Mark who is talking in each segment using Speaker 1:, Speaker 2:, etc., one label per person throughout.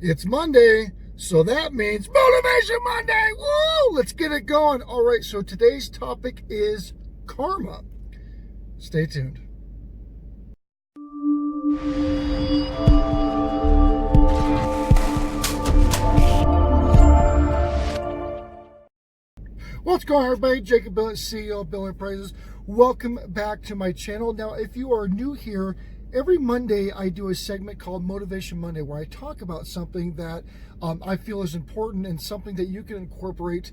Speaker 1: It's Monday, so that means Motivation Monday. Woo! Let's get it going. All right, so today's topic is karma. Stay tuned. What's going on, everybody? Jacob Billett, CEO of Billett Praises. Welcome back to my channel. Now, if you are new here, every Monday I do a segment called Motivation Monday where I talk about something that I feel is important and something that you can incorporate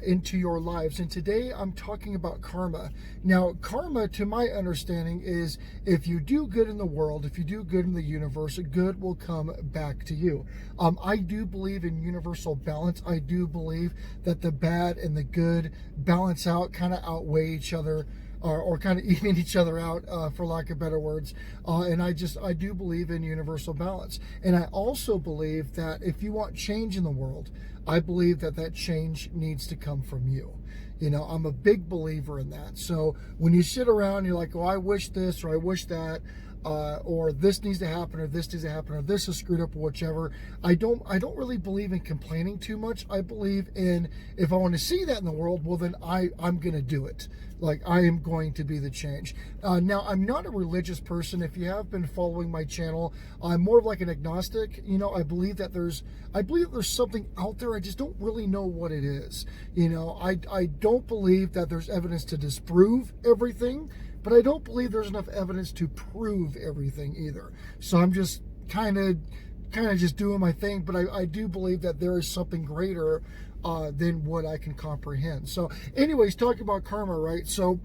Speaker 1: into your lives. And today I'm talking about karma. Now, karma, to my understanding, is if you do good in the world, if you do good in the universe, good will come back to you. I do believe in universal balance. I do believe that the bad and the good balance out, kind of outweigh each other, or kind of even each other out, for lack of better words. And I do believe in universal balance. And I also believe that if you want change in the world, I believe that that change needs to come from you. You know, I'm a big believer in that. So when you sit around, you're like, oh, I wish this, or I wish that, or this needs to happen, or this needs to happen, or this is screwed up, or whichever. I don't really believe in complaining too much. I believe in, if I want to see that in the world, well, then I'm going to do it. Like, I am going to be the change. Now, I'm not a religious person. If you have been following my channel, I'm more of like an agnostic. You know, I believe that there's something out there. I just don't really know what it is. You know, I don't believe that there's evidence to disprove everything, but I don't believe there's enough evidence to prove everything either. So I'm just kind of just doing my thing, but I do believe that there is something greater than what I can comprehend. So anyways, talking about karma, right? So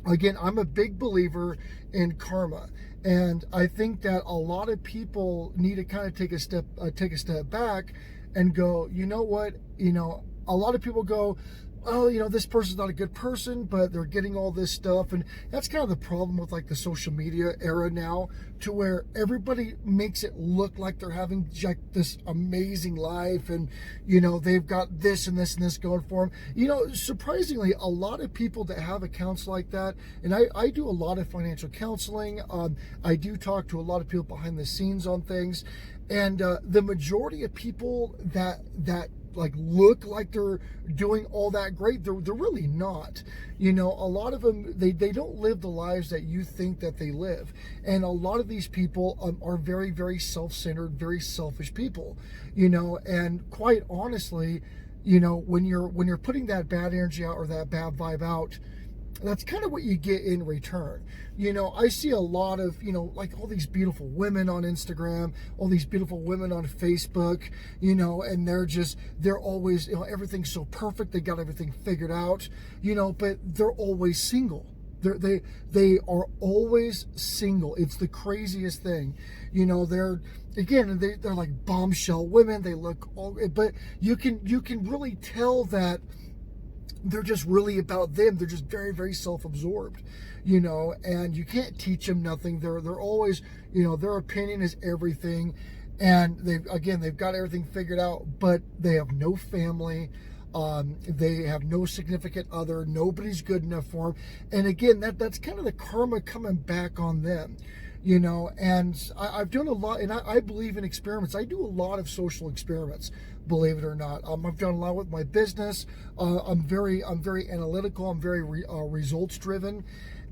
Speaker 1: again, I'm a big believer in karma, and I think that a lot of people need to kind of take a step back and go, you know what? You know, a lot of people go, oh, you know, this person's not a good person, but they're getting all this stuff. And that's kind of the problem with like the social media era now, to where everybody makes it look like they're having like this amazing life, and, you know, they've got this and this and this going for them. You know, surprisingly, a lot of people that have accounts like that, and I do a lot of financial counseling. I do talk to a lot of people behind the scenes on things. And the majority of people that like look like they're doing all that great, they're really not. You know, a lot of them, they don't live the lives that you think that they live. And a lot of these people are very, very self-centered, very selfish people, you know. And quite honestly, you know, when you're putting that bad energy out or that bad vibe out, that's kind of what you get in return. You know, I see a lot of, you know, like all these beautiful women on Instagram, all these beautiful women on Facebook, you know, and they're always, you know, everything's so perfect. They got everything figured out, you know, but they're always single. They are always single. It's the craziest thing. You know, they're like bombshell women. They look all, but you can really tell that they're just really about them. They're just very, very self-absorbed, you know, and you can't teach them nothing. They're always, you know, their opinion is everything. And they've got everything figured out, but they have no family. They have no significant other. Nobody's good enough for them. And again, that's kind of the karma coming back on them. You know, and I've done a lot, and I believe in experiments. I do a lot of social experiments, believe it or not. I've done a lot with my business. I'm very analytical. I'm very results driven,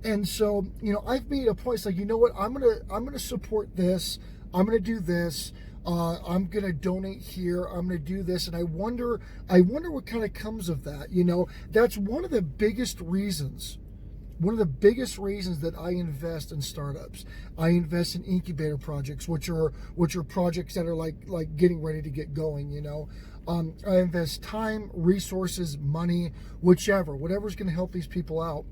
Speaker 1: and so, you know, I've made a point. It's like, you know what, I'm gonna support this. I'm gonna do this. I'm gonna donate here. I'm gonna do this, and I wonder what kind of comes of that. You know, that's one of the biggest reasons. One of the biggest reasons that I invest in startups. I invest in incubator projects, which are projects that are like getting ready to get going, you know. I invest time, resources, money, whatever's going to help these people out.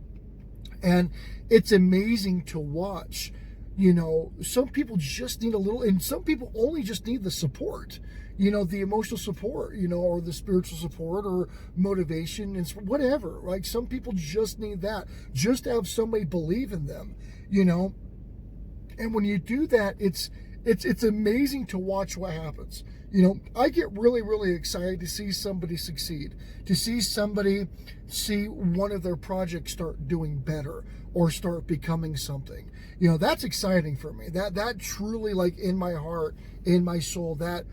Speaker 1: And it's amazing to watch. You know, some people just need a little, and some people only just need the support, you know, the emotional support, you know, or the spiritual support, or motivation, and whatever. Like, some people just need that, just to have somebody believe in them, you know. And when you do that, it's amazing to watch what happens. You know, I get really, really excited to see somebody succeed, to see one of their projects start doing better or start becoming something. You know, that's exciting for me. That truly, like, in my heart, in my soul, that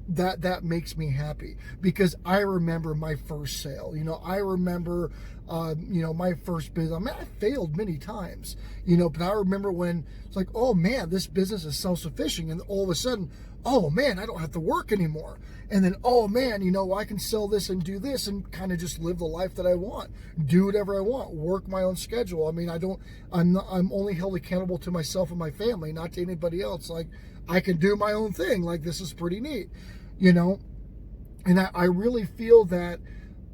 Speaker 1: that makes me happy, because I remember my first sale. I remember my first business. I mean, I failed many times, but I remember when it's like, oh man, this business is self-sufficient, and all of a sudden, oh man, I don't have to work anymore. And then, oh man, I can sell this and do this and kind of just live the life that I want, do whatever I want, work my own schedule. I mean, I'm only held accountable to myself and my family, not to anybody else. Like, I can do my own thing. Like, this is pretty neat, and I really feel that,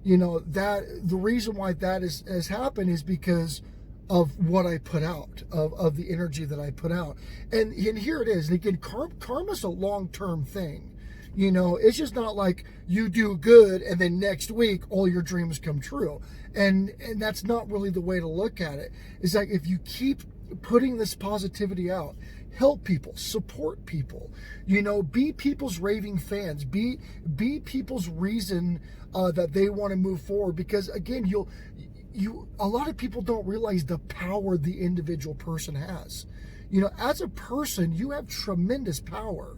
Speaker 1: that the reason why that has happened is because of what I put out, of the energy that I put out. And here it is. And again, karma's a long-term thing. It's just not like you do good and then next week all your dreams come true. And that's not really the way to look at it. It's like, if you keep putting this positivity out, help people, support people, be people's raving fans, be people's reason that they want to move forward. Because again, a lot of people don't realize the power the individual person has. As a person, you have tremendous power.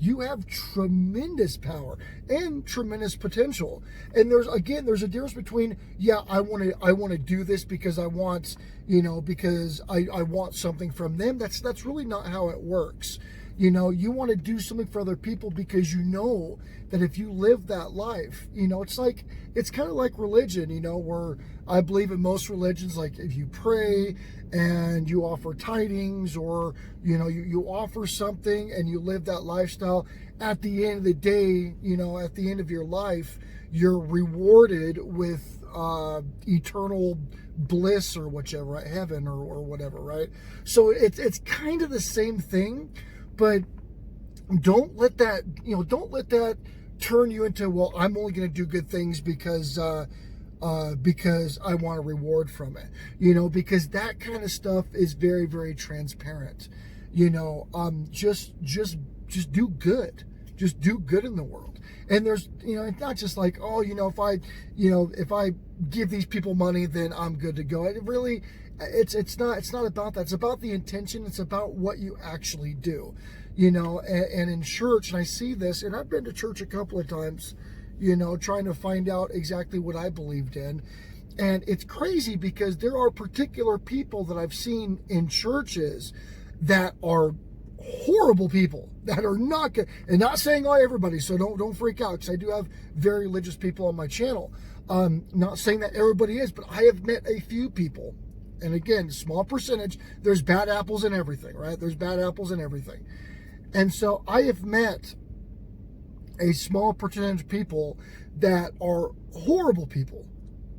Speaker 1: You have tremendous power and tremendous potential. And there's a difference between, I want to do this because I want, because I want something from them. That's really not how it works. You want to do something for other people because that if you live that life, it's kind of like religion, where I believe in most religions, like if you pray and you offer tidings, or, you offer something and you live that lifestyle, at the end of the day, at the end of your life, you're rewarded with eternal bliss or whichever, right? Heaven or whatever, right? So it's kind of the same thing, but don't let that turn you into, well, I'm only going to do good things because I want a reward from it, because that kind of stuff is very, very transparent. Just do good. Just do good in the world. And there's, it's not just like, oh, if I give these people money, then I'm good to go. It really, it's not about that. It's about the intention. It's about what you actually do, and in church, and I see this, and I've been to church a couple of times, trying to find out exactly what I believed in. And it's crazy because there are particular people that I've seen in churches that are horrible people, that are not good. And not saying everybody, so don't freak out, because I do have very religious people on my channel. Not saying that everybody is, but I have met a few people. And again, small percentage, there's bad apples in everything, right? There's bad apples in everything. And so I have met a small percentage of people that are horrible people.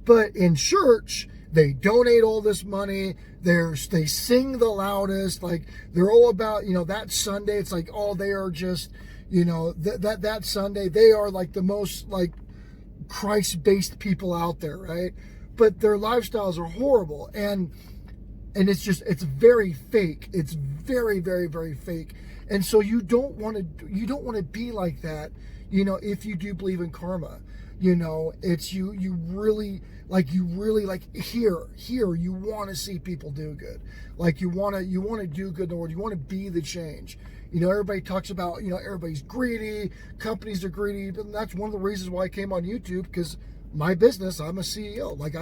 Speaker 1: But in church, they donate all this money. They sing the loudest. Like, they're all about, that Sunday, it's like, oh, they are just, that Sunday, they are like the most like Christ-based people out there, right? But their lifestyles are horrible. And it's very fake. It's very, very, very fake. And so you don't want to be like that, if you do believe in karma. It's you really here you want to see people do good. Like, you want to do good in the world. You want to be the change. Everybody talks about, everybody's greedy, companies are greedy, and that's one of the reasons why I came on YouTube, because my business, I'm a CEO. Like,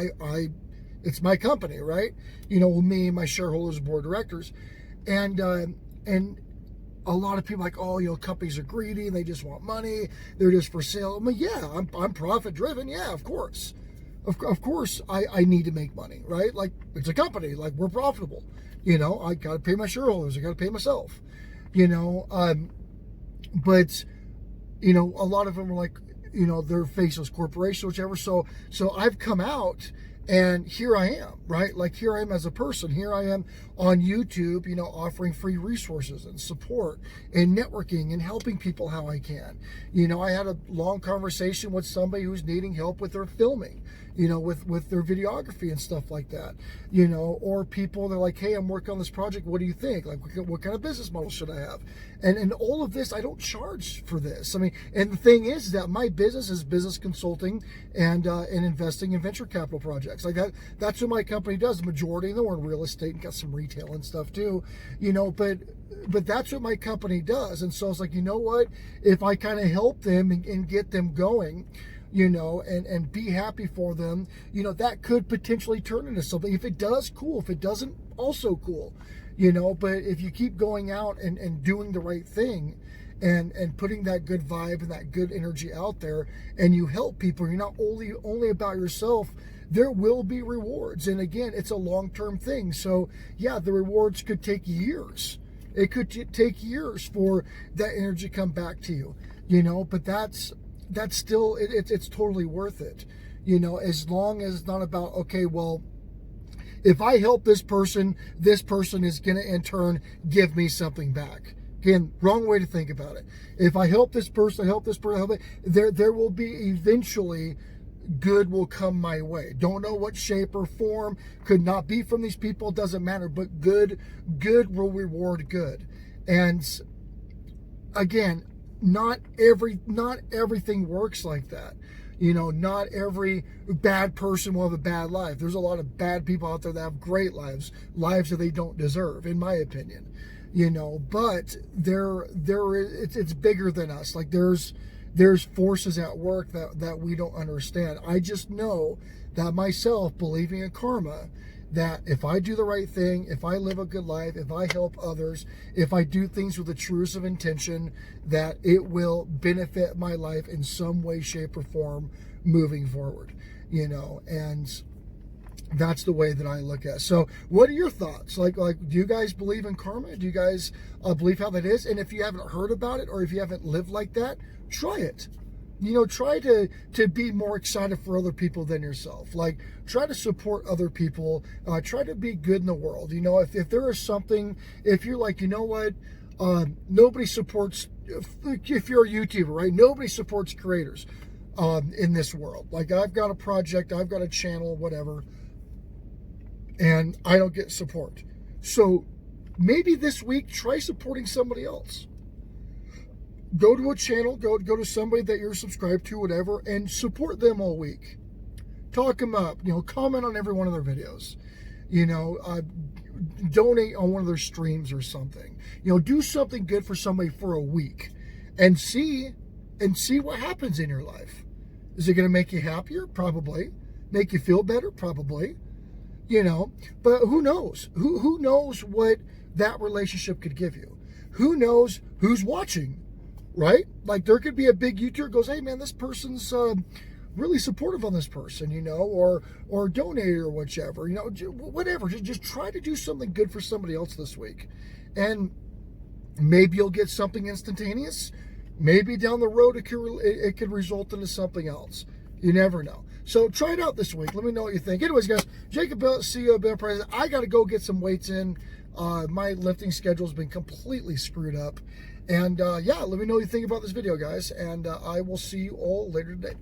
Speaker 1: it's my company, right? Me, my shareholders, board of directors, and a lot of people are like, oh, companies are greedy and they just want money. They're just for sale. I mean, yeah, I'm profit driven. Yeah, of course. Of course, I need to make money, right? Like, it's a company. Like, we're profitable. I got to pay my shareholders. I got to pay myself. But a lot of them are like, they're faceless corporations, whichever. So I've come out, and here I am, right? Like, here I am as a person. Here I am on YouTube, offering free resources and support and networking and helping people how I can. I had a long conversation with somebody who's needing help with their filming, with their videography and stuff like that, or people, they're like, hey, I'm working on this project. What do you think? Like, what kind of business model should I have? And all of this, I don't charge for this. I mean, and the thing is that my business is business consulting and investing in venture capital projects. products. Like that's what my company does. The majority of them are in real estate and got some retail and stuff too, you know, but that's what my company does. And so it's like, you know what, if I kind of help them and get them going, you know, and be happy for them, you know, that could potentially turn into something. If it does, cool. If it doesn't, also cool, you know. But if you keep going out and doing the right thing and putting that good vibe and that good energy out there, and you help people, you're not only about yourself, there will be rewards. And again, it's a long-term thing. So yeah, the rewards could take years. It could take years for that energy to come back to you, you know, but that's still, it's totally worth it, you know, as long as it's not about, okay, well, if I help this person is going to in turn give me something back. Again, wrong way to think about it. If I help this person, there will be eventually good will come my way. Don't know what shape or form, could not be from these people, doesn't matter, but good will reward good. And again, not everything works like that. You know, not every bad person will have a bad life. There's a lot of bad people out there that have great lives that they don't deserve, in my opinion. You know, but it's bigger than us. Like there's forces at work that we don't understand. I just know that myself, believing in karma, that if I do the right thing, if I live a good life, if I help others, if I do things with the truest of intention, that it will benefit my life in some way, shape, or form moving forward, you know. And that's the way that I look at it. So what are your thoughts? Like, do you guys believe in karma? Do you guys believe how that is? And if you haven't heard about it, or if you haven't lived like that, try it. You know, try to be more excited for other people than yourself. Like, try to support other people. Try to be good in the world. You know, if there is something, if you're like, you know what, nobody supports, if you're a YouTuber, right? Nobody supports creators in this world. Like, I've got a project, I've got a channel, whatever, and I don't get support. So maybe this week, try supporting somebody else. Go to a channel, go to somebody that you're subscribed to, whatever, and support them all week. Talk them up, you know, comment on every one of their videos, you know, donate on one of their streams or something. You know, do something good for somebody for a week and see what happens in your life. Is it going to make you happier? Probably. Make you feel better? Probably. You know, but who knows? Who knows what that relationship could give you? Who knows who's watching? Right? Like, there could be a big YouTuber goes, hey man, this person's really supportive on this person, you know, or donate or whichever, you know, whatever. Just try to do something good for somebody else this week. And maybe you'll get something instantaneous. Maybe down the road it could result into something else. You never know. So try it out this week. Let me know what you think. Anyways, guys, Jacob Billett, CEO of Billett President. I got to go get some weights in. My lifting schedule has been completely screwed up. And yeah, let me know what you think about this video, guys. And I will see you all later today.